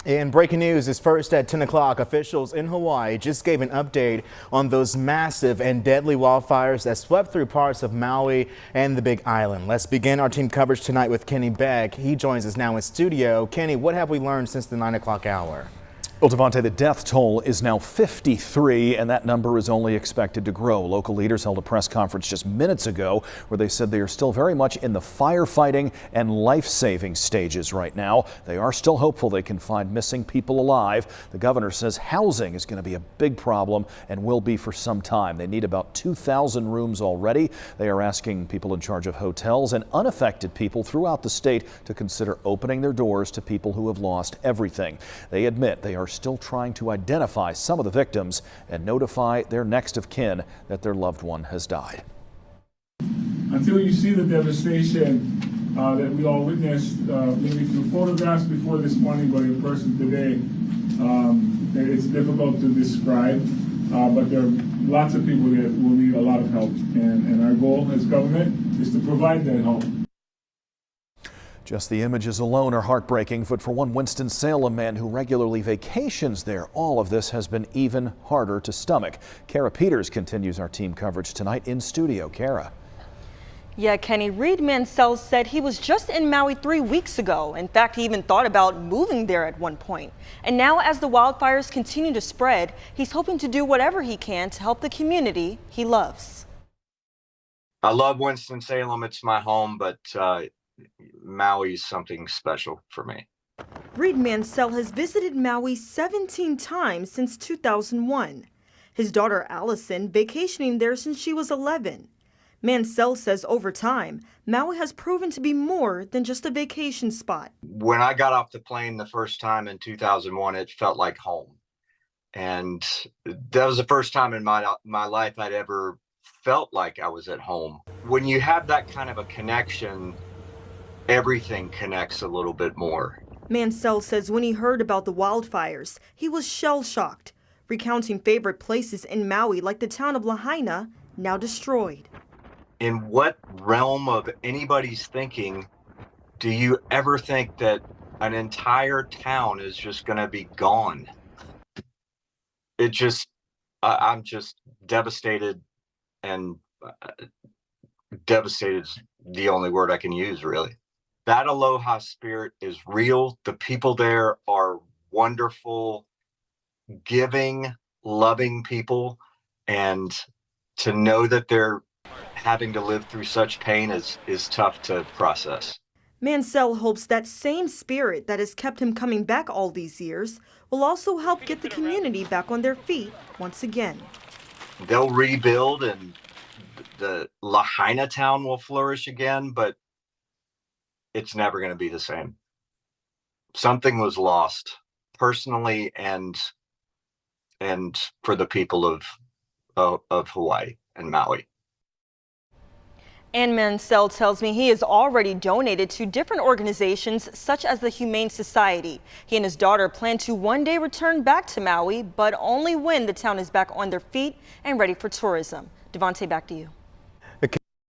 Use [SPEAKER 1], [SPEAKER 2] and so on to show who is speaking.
[SPEAKER 1] And breaking news is first at 10 o'clock. Officials in Hawaii just gave an update on those massive and deadly wildfires that swept through parts of Maui and the Big Island. Let's begin our team coverage tonight with Kenny Beck. He joins us now in studio. Kenny, what have we learned since the 9 o'clock hour?
[SPEAKER 2] Well, Devontae, the death toll is now 53, and that number is only expected to grow. Local leaders held a press conference just minutes ago where they said they are still very much in the firefighting and life-saving stages right now. They are still hopeful they can find missing people alive. The governor says housing is going to be a big problem and will be for some time. They need about 2,000 rooms already. They are asking people in charge of hotels and unaffected people throughout the state to consider opening their doors to people who have lost everything. They admit they are still trying to identify some of the victims and notify their next of kin that their loved one has died.
[SPEAKER 3] Until you see the devastation that we all witnessed, maybe through photographs before this morning, but in person today, it's difficult to describe, but there are lots of people that will need a lot of help, and our goal as government is to provide that help.
[SPEAKER 2] Just the images alone are heartbreaking, but for one Winston-Salem man who regularly vacations there, all of this has been even harder to stomach. Kara Peters continues our team coverage tonight in studio. Kara.
[SPEAKER 4] Yeah, Kenny, Reed Mansell said he was just in Maui 3 weeks ago. In fact, he even thought about moving there at one point. And now as the wildfires continue to spread, he's hoping to do whatever he can to help the community he loves.
[SPEAKER 5] I love Winston-Salem. It's my home, but Maui is something special for me.
[SPEAKER 4] Reed Mansell has visited Maui 17 times since 2001. His daughter Allison vacationing there since she was 11. Mansell says over time, Maui has proven to be more than just a vacation spot.
[SPEAKER 5] When I got off the plane the first time in 2001, it felt like home. And that was the first time in my life I'd ever felt like I was at home. When you have that kind of a connection, everything connects a little bit more.
[SPEAKER 4] Mansell says when he heard about the wildfires, he was shell-shocked, recounting favorite places in Maui like the town of Lahaina, now destroyed.
[SPEAKER 5] In what realm of anybody's thinking do you ever think that an entire town is just going to be gone? I'm just devastated, and devastated is the only word I can use, really. That aloha spirit is real. The people there are wonderful, giving, loving people. And to know that they're having to live through such pain is tough to process.
[SPEAKER 4] Mansell hopes that same spirit that has kept him coming back all these years will also help get the community back on their feet once again.
[SPEAKER 5] They'll rebuild and the Lahaina town will flourish again, but it's never going to be the same. Something was lost personally and for the people of Hawaii and Maui.
[SPEAKER 4] And Mansell tells me he has already donated to different organizations such as the Humane Society. He and his daughter plan to one day return back to Maui, but only when the town is back on their feet and ready for tourism. Devontae, back to you.